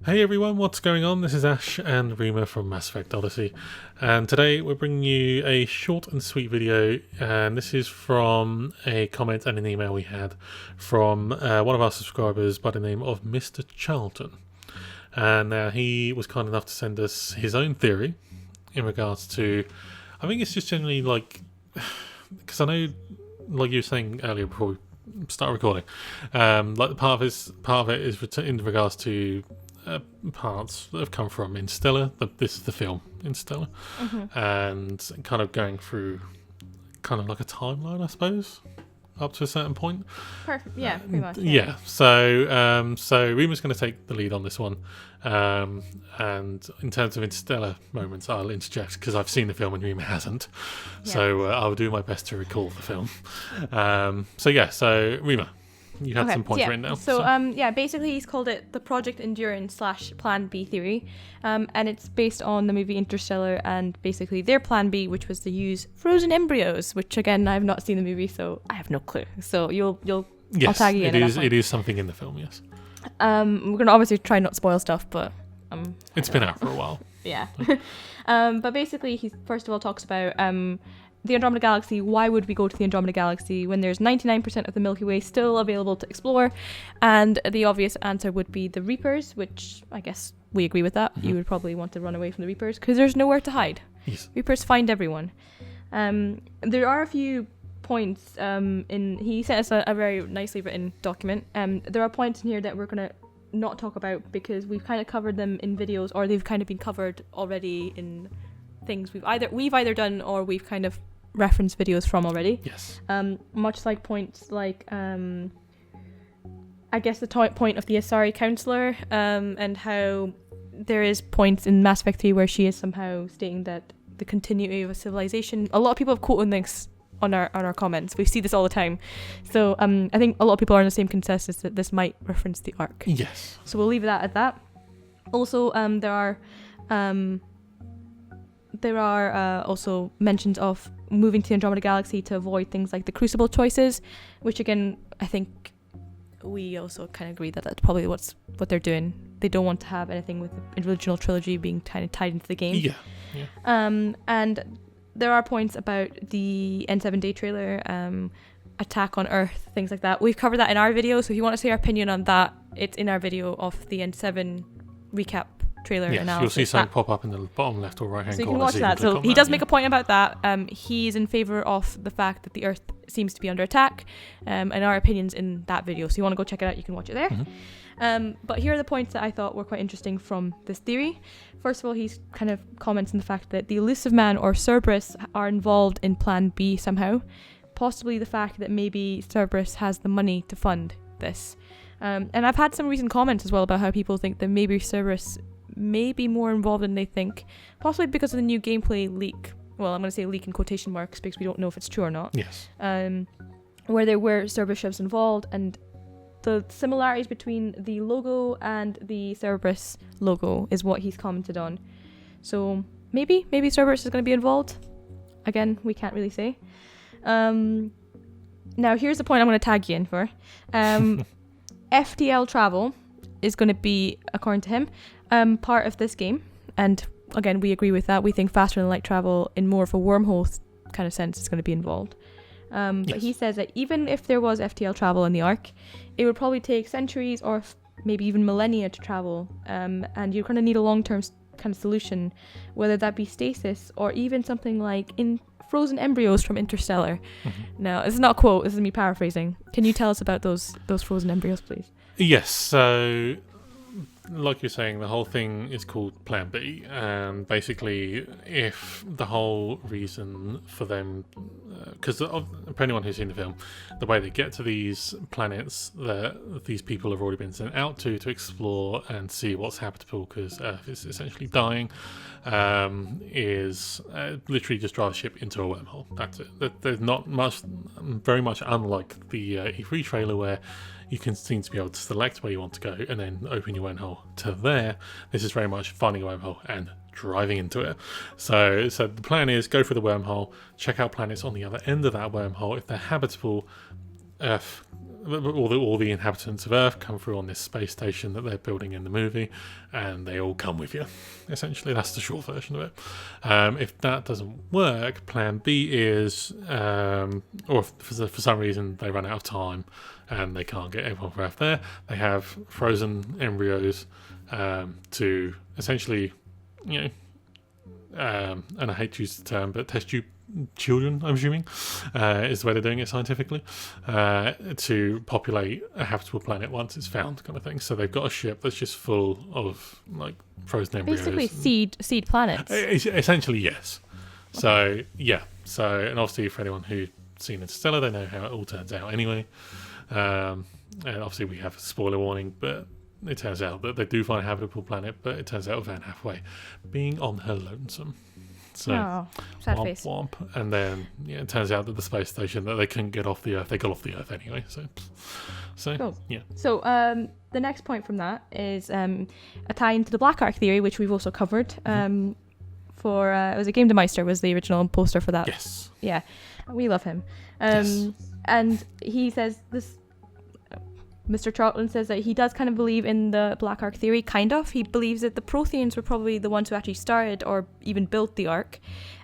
Hey everyone, what's going on? This is Ash and Rima from Mass Effect Odyssey, and today we're bringing you a short and sweet video, and this is from a comment and an email we had from one of our subscribers by the name of MisterCharlton. And he was kind enough to send us his own theory in regards to, I think it's just generally like, because I know, like you were saying earlier before we start recording, like part of it is in regards to parts that have come from Interstellar. This is the film Interstellar, and kind of going through kind of like a timeline, I suppose, up to a certain point. Perfect. Yeah, pretty much. Yeah. So Rima's going to take the lead on this one, and in terms of Interstellar moments, I'll interject because I've seen the film and Rima hasn't. Yeah. So I'll do my best to recall the film. So Rima, you had some points written down. So basically he's called it the Project Endurance / Plan B theory, and it's based on the movie Interstellar and basically their Plan B, which was to use frozen embryos. Which again, I have not seen the movie, so I have no clue. So you'll Yes, I'll tag you in. It is something in the film. Yes. We're gonna obviously try not to spoil stuff, but It's been out for a while. Yeah. But basically, he first of all talks about the Andromeda Galaxy. Why would we go to the Andromeda Galaxy when there's 99% of the Milky Way still available to explore? And the obvious answer would be the Reapers, which I guess we agree with that. You would probably want to run away from the Reapers because there's nowhere to hide. Yes. Reapers find everyone. There are a few points he sent us a very nicely written document. There are points in here that we're going to not talk about because we've kind of covered them in videos, or they've kind of been covered already in things we've either done or we've kind of referenced videos from already. Yes. Much like points like I guess the point of the Asari counselor, and how there is points in Mass Effect 3 where she is somehow stating that the continuity of a civilization. A lot of people have quoted this on our comments. We see this all the time. So I think a lot of people are in the same consensus that this might reference the Ark. Yes. So we'll leave that at that. Also, there are also mentions of moving to the Andromeda Galaxy to avoid things like the Crucible choices, which again, I think we also kind of agree that that's probably what they're doing. They don't want to have anything with the original trilogy being kind of tied into the game. Yeah. And there are points about the N7 Day trailer, attack on Earth, things like that. We've covered that in our video, so if you want to see our opinion on that, it's in our video of the N7 recap trailer analysis. You'll see something pop up in the bottom left or right hand corner. So you can watch that. So he does make a point about that. He is in favour of the fact that the Earth seems to be under attack, and our opinions in that video. So you want to go check it out, you can watch it there. But here are the points that I thought were quite interesting from this theory. First of all, he kind of comments on the fact that the Elusive Man or Cerberus are involved in Plan B somehow. Possibly the fact that maybe Cerberus has the money to fund this. And I've had some recent comments as well about how people think that maybe Cerberus may be more involved than they think. Possibly because of the new gameplay leak. Well, I'm going to say leak in quotation marks because we don't know if it's true or not. Yes. Where there were Cerberus ships involved, and the similarities between the logo and the Cerberus logo is what he's commented on. So maybe Cerberus is going to be involved. Again, we can't really say. Now here's the point I'm going to tag you in for. FTL travel is going to be, according to him, part of this game. And again, we agree with that. We think faster than light travel in more of a wormhole kind of sense is going to be involved. But he says that even if there was FTL travel in the Ark, it would probably take centuries or maybe even millennia to travel, and you're going to need a long-term kind of solution, whether that be stasis or even something like in frozen embryos from Interstellar. Now, this is not a quote, this is me paraphrasing. Can you tell us about those frozen embryos, please? Yes. So, like you're saying, the whole thing is called Plan B, and basically, if the whole reason for them, because for anyone who's seen the film, the way they get to these planets that these people have already been sent out to explore and see what's habitable, because Earth is essentially dying, is literally just drive a ship into a wormhole. That's it. There's not much, very much unlike the E3 trailer where you can seem to be able to select where you want to go and then open your wormhole to there. This is very much finding a wormhole and driving into it. So the plan is go through the wormhole, check out planets on the other end of that wormhole. If they're habitable, Earth all the inhabitants of Earth come through on this space station that they're building in the movie, and they all come with you. Essentially, that's the short version of it. If that doesn't work, Plan B is, or if for some reason they run out of time and they can't get everyone from Earth there, they have frozen embryos to essentially, and I hate to use the term, but test tube children, I'm assuming, is the way they're doing it scientifically, to populate a habitable planet once it's found, kind of thing. So they've got a ship that's just full of like frozen embryos. Basically seed planets. Essentially, yes. So yeah. So, and obviously for anyone who's seen Interstellar, they know how it all turns out anyway. And obviously we have a spoiler warning, but it turns out that they do find a habitable planet, but it turns out Van Halfway being on her lonesome. So, sad womp, face. womp. And then it turns out that the space station that they couldn't get off the Earth, they got off the Earth anyway. So Cool. yeah. So the next point from that is a tie into the Black Ark theory, which we've also covered. For it was a Game to Meister was the original poster for that. Yes. Yeah, we love him. Yes. And he says this. MisterCharlton says that he does kind of believe in the Black Ark theory, kind of. He believes that the Protheans were probably the ones who actually started or even built the Ark.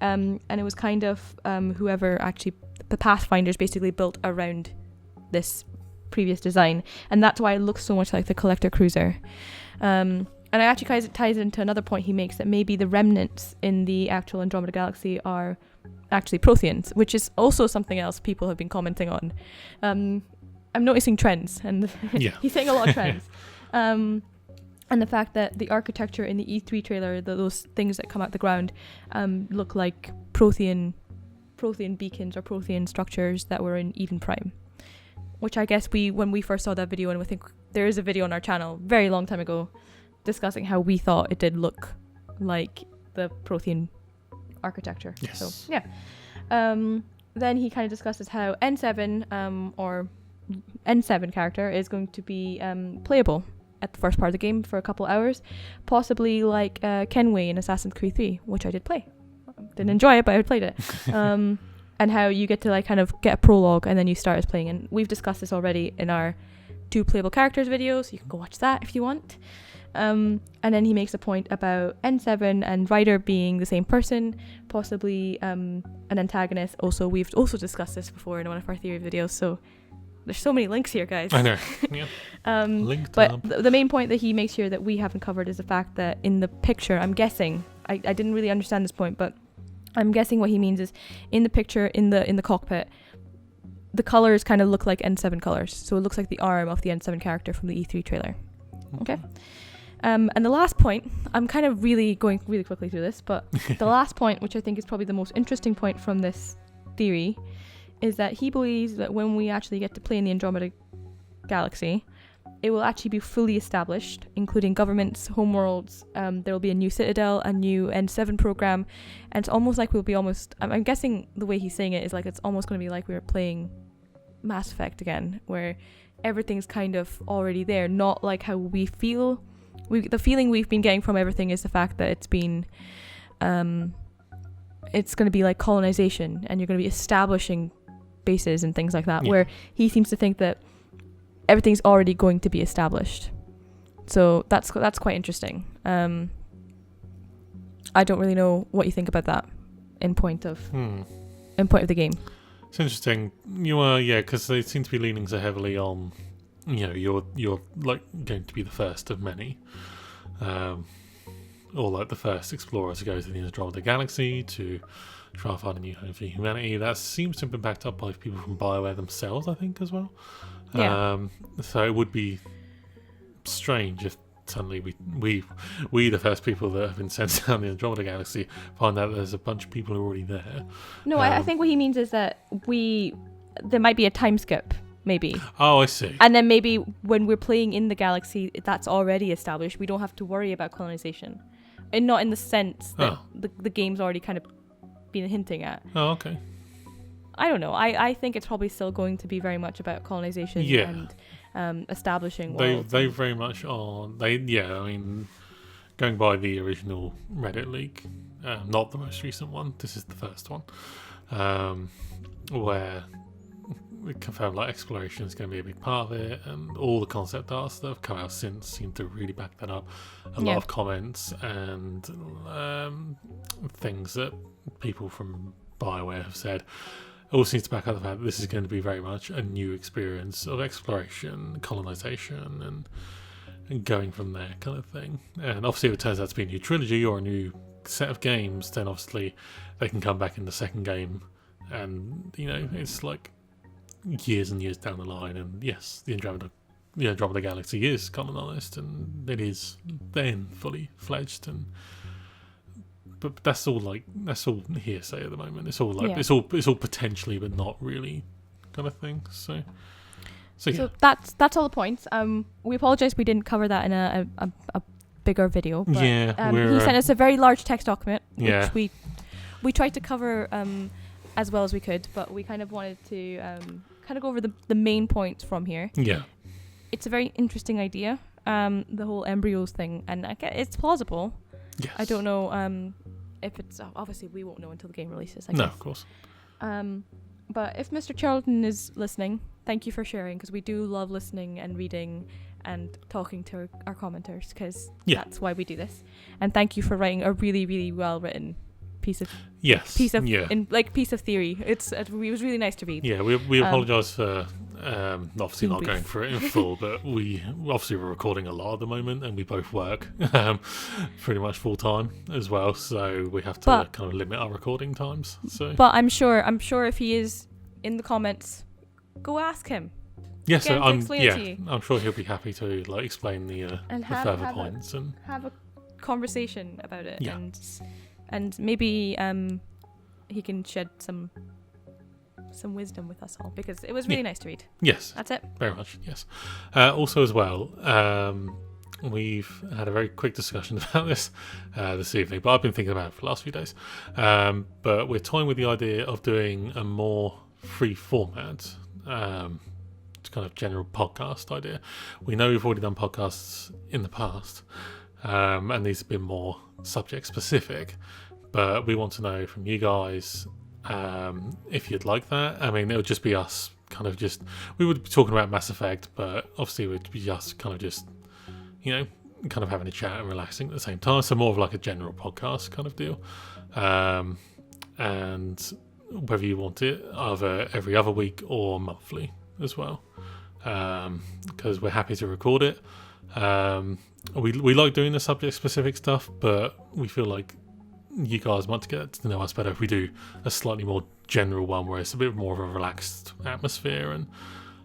And it was kind of whoever actually, the Pathfinders basically built around this previous design. And that's why it looks so much like the Collector Cruiser. And it actually ties into another point he makes, that maybe the remnants in the actual Andromeda galaxy are actually Protheans, which is also something else people have been commenting on. I'm noticing trends, and he's saying a lot of trends. And the fact that the architecture in the E3 trailer, those things that come out the ground, look like Prothean beacons or Prothean structures that were in Eden Prime. Which I guess when we first saw that video, and we think there is a video on our channel very long time ago discussing how we thought it did look like the Prothean architecture. Yes. So yeah. Then he kind of discusses how N7 or N7 character is going to be playable at the first part of the game for a couple hours, possibly like Kenway in Assassin's Creed 3, which I did play. Didn't enjoy it, but I played it. And how you get to like kind of get a prologue and then you start as playing. And we've discussed this already in our 2 playable characters video, so you can go watch that if you want. And then he makes a point about N7 and Ryder being the same person, possibly an antagonist. Also, we've also discussed this before in one of our theory videos, so there's so many links here, guys. I know. Yeah. Linked but up. the main point that he makes here that we haven't covered is the fact that in the picture, I'm guessing, I didn't really understand this point, but I'm guessing what he means is in the picture, in the cockpit, the colors kind of look like N7 colors. So it looks like the arm of the N7 character from the E3 trailer. Okay. And the last point, I'm kind of really going really quickly through this, but the last point, which I think is probably the most interesting point from this theory, is that he believes that when we actually get to play in the Andromeda galaxy, it will actually be fully established, including governments, homeworlds. There will be a new Citadel, a new N7 program, and it's almost like we'll be I'm guessing the way he's saying it is like it's almost going to be like we were playing Mass Effect again, where everything's kind of already there, not like how we feel. The feeling we've been getting from everything is the fact that it's been, it's going to be like colonization, and you're going to be establishing bases and things like that, where he seems to think that everything's already going to be established. So that's quite interesting. I don't really know what you think about that in point of the game. It's interesting. Because they seem to be leaning so heavily on, you're like going to be the first of many, or like the first explorer to go to the Andromeda galaxy to try and find a new home for humanity. That seems to have been backed up by people from BioWare themselves, I think, as well. Yeah. So it would be strange if suddenly we the first people that have been sent down the Andromeda galaxy find out there's a bunch of people who are already there. No, I think what he means is that there might be a time skip, maybe. Oh, I see. And then maybe when we're playing in the galaxy, that's already established. We don't have to worry about colonization. And not in the sense that the game's already kind of been hinting at. Oh, okay. I don't know. I think it's probably still going to be very much about colonization and establishing worlds. They very much are. I mean, going by the original Reddit leak, not the most recent one. This is the first one, where confirmed like exploration is going to be a big part of it, and all the concept arts that have come out since seem to really back that up. A lot of comments and things that people from BioWare have said all seems to back up the fact that this is going to be very much a new experience of exploration, colonization, and going from there kind of thing. And obviously if it turns out to be a new trilogy or a new set of games, then obviously they can come back in the second game, and it's like years and years down the line, and yes, the Andromeda Galaxy is colonized and it is then fully fledged, but that's all hearsay at the moment. It's all like it's all potentially but not really kind of thing. So that's all the points. We apologize we didn't cover that in a bigger video, but he sent us a very large text document which we tried to cover as well as we could, but we kind of wanted to kind of go over the main points from here. It's a very interesting idea, the whole embryos thing, and I guess it's plausible. Yes. I don't know if it's obviously we won't know until the game releases, I guess. No, of course. But if MisterCharlton is listening, thank you for sharing, because we do love listening and reading and talking to our commenters, because that's why we do this. And thank you for writing a really, really well written piece of theory. It was really nice to read. Yeah, we apologise for obviously not going for it in full, but we're recording a lot at the moment, and we both work pretty much full time as well, so we have to kind of limit our recording times. So, but I'm sure if he is in the comments, go ask him. Yes, yeah, so I'm sure he'll be happy to like explain the further points and have a conversation about it. And maybe he can shed some wisdom with us all, because it was really nice to read. Yes. That's it. Very much, yes. Also as well, we've had a very quick discussion about this evening, but I've been thinking about it for the last few days. But we're toying with the idea of doing a more free format, kind of general podcast idea. We know we've already done podcasts in the past, and these have been more subject specific, but we want to know from you guys if you'd like that. I mean, it would just be us we would be talking about Mass Effect, but obviously it would be us kind of having a chat and relaxing at the same time, so more of like a general podcast kind of deal. And whether you want it either every other week or monthly as well, because we're happy to record it. We like doing the subject specific stuff, but we feel like you guys want to get to know us better if we do a slightly more general one where it's a bit more of a relaxed atmosphere and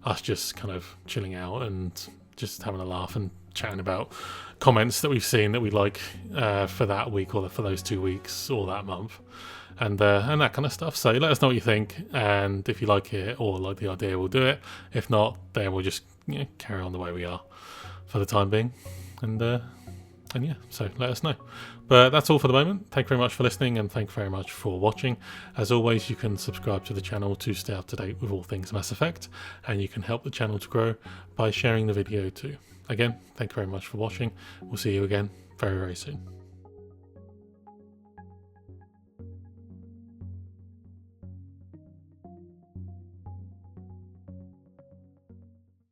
us just kind of chilling out and just having a laugh and chatting about comments that we've seen that we like for that week or for those 2 weeks or that month, and that kind of stuff. So let us know what you think, and if you like it or like the idea, we'll do it. If not, then we'll just carry on the way we are for the time being, and yeah, so let us know. But that's all for the moment. Thank you very much for listening, and thank you very much for watching. As always, you can subscribe to the channel to stay up to date with all things Mass Effect, and you can help the channel to grow by sharing the video too. Again, thank you very much for watching. We'll see you again very, very soon.